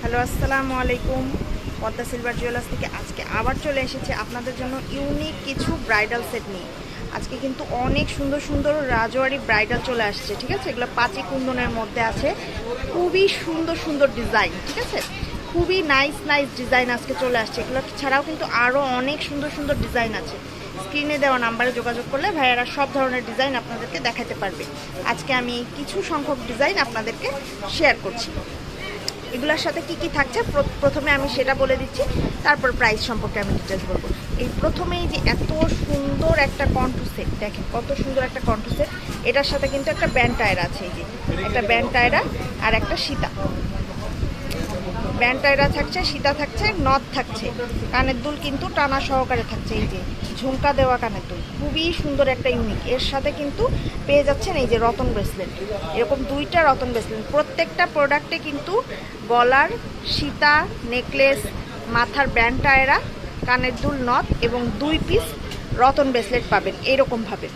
Hello, আসসালামু আলাইকুম। Padma silver jewellers থেকে আজকে আবার চলে এসেছে আপনাদের জন্য ইউনিক কিছু ব্রাইডাল সেট নিয়ে। আজকে কিন্তু অনেক সুন্দর সুন্দর রাজওয়ারি ব্রাইডাল চলে আসছে, ঠিক আছে। এগুলো পাঁচি কুন্দনের মধ্যে আছে, খুবই সুন্দর সুন্দর ডিজাইন, ঠিক আছে। খুবই নাইস নাইস ডিজাইন আজকে চলে আসছে। এগুলো ছাড়াও কিন্তু আরও অনেক সুন্দর সুন্দর ডিজাইন আছে। স্ক্রিনে দেওয়া নাম্বারে যোগাযোগ করলে ভাইয়ারা সব ধরনের ডিজাইন আপনাদেরকে দেখাতে পারবে। আজকে আমি কিছু সংখ্যক ডিজাইন আপনাদেরকে শেয়ার করছি। এগুলোর সাথে কি কি থাকছে প্রথমে আমি সেটা বলে দিচ্ছি, তারপর প্রাইস সম্পর্কে আমি ডিটেলস বলবো। এই প্রথমেই যে এত সুন্দর একটা কন্টু সেট, দেখেন কত সুন্দর একটা কন্টু সেট। এটার সাথে কিন্তু একটা ব্যান্ড টায়রা আছে, এই যে একটা ব্যান্ড টায়রা আর একটা সীতা। ব্যান্ড টায়রা থাকছে, সীতা থাকছে, নথ থাকছে, কানের দুল কিন্তু টানা সহকারে থাকছে, এই যে ঝুমকা দেওয়া কানের দুল, খুবই সুন্দর একটা ইউনিক। এর সাথে কিন্তু পেয়ে যাচ্ছেন এই যে রতন ব্রেসলেট, এরকম দুইটা রতন ব্রেসলেট। প্রত্যেকটা প্রোডাক্টে কিন্তু গলার সীতা নেকলেস, মাথার ব্যান্ড টায়রা, কানের দুল, নথ এবং 2 পিস রতন ব্রেসলেট পাবেন। এইরকমভাবে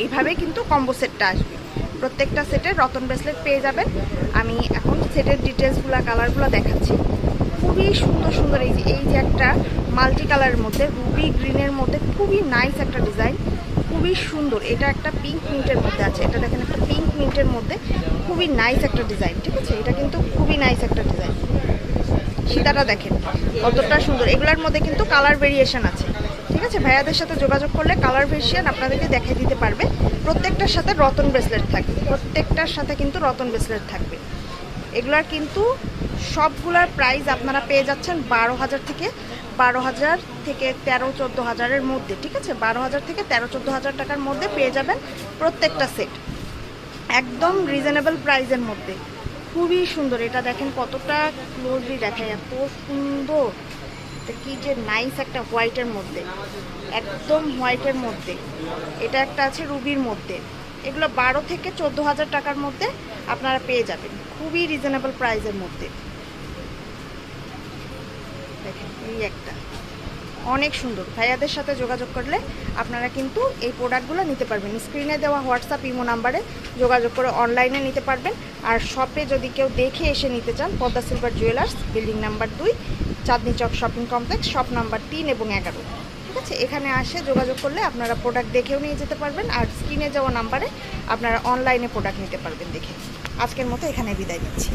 এইভাবে কিন্তু কম্বো সেটটা আসবে। প্রত্যেকটা সেটে রতন ব্রেসলেট পেয়ে যাবেন। আমি এখন সেটের ডিটেলসগুলো, কালারগুলো দেখাচ্ছি। খুবই সুন্দর সুন্দর এই যে একটা মাল্টি কালারের মধ্যে রুবি গ্রিনের মধ্যে খুবই নাইস একটা ডিজাইন, খুবই সুন্দর। এটা একটা পিঙ্ক মিন্টের মধ্যে আছে, এটা দেখেন একটা পিঙ্ক মিন্টের মধ্যে খুবই নাইস একটা ডিজাইন, ঠিক আছে। এটা কিন্তু খুবই নাইস একটা ডিজাইন। সীতাটা দেখেন কতটা সুন্দর। এগুলোর মধ্যে কিন্তু কালার ভেরিয়েশন আছে, ঠিক আছে। ভাইয়াদের সাথে যোগাযোগ করলে কালার ভেরিয়েশন আপনাদেরকে দেখিয়ে দিতে পারবে। প্রত্যেকটার সাথে রতন ব্রেসলেট থাকবে, প্রত্যেকটার সাথে কিন্তু রতন ব্রেসলেট থাকবে। এগুলার কিন্তু সবগুলার প্রাইস আপনারা পেয়ে যাচ্ছেন 12,000 থেকে 13-14,000-এর মধ্যে, ঠিক আছে। 12,000 থেকে 13-14,000 টাকার মধ্যে পেয়ে যাবেন প্রত্যেকটা সেট, একদম রিজনেবল প্রাইসের মধ্যে। খুবই সুন্দর। এটা দেখেন কতটা ক্লোজলি দেখায়, এত সুন্দর। এটা কি যে নাইস একটা হোয়াইটের মধ্যে, একদম হোয়াইটের মধ্যে। এটা একটা আছে রুবির মধ্যে। এগুলো 12 থেকে 14,000 টাকার মধ্যে আপনারা পেয়ে যাবেন, খুবই রিজনেবল প্রাইসের মধ্যে। দেখেন এই একটা অনেক সুন্দর। ভাইয়াদের সাথে যোগাযোগ করলে আপনারা কিন্তু এই প্রোডাক্টগুলো নিতে পারবেন। স্ক্রিনে দেওয়া হোয়াটসঅ্যাপ ইমো নাম্বারে যোগাযোগ করে অনলাইনে নিতে পারবেন। আর শপে যদি কেউ দেখে এসে নিতে চান, Padma silver jewellers, building number 2, Chandni Chowk shopping complex, shop number 3 এবং 11, ঠিক আছে। এখানে আসে যোগাযোগ করলে আপনারা প্রোডাক্ট দেখেও নিয়ে যেতে পারবেন। আর স্ক্রিনে যাওয়া নাম্বারে আপনারা অনলাইনে প্রোডাক্ট নিতে পারবেন দেখে। আজকের মতো এখানে বিদায় নিচ্ছি।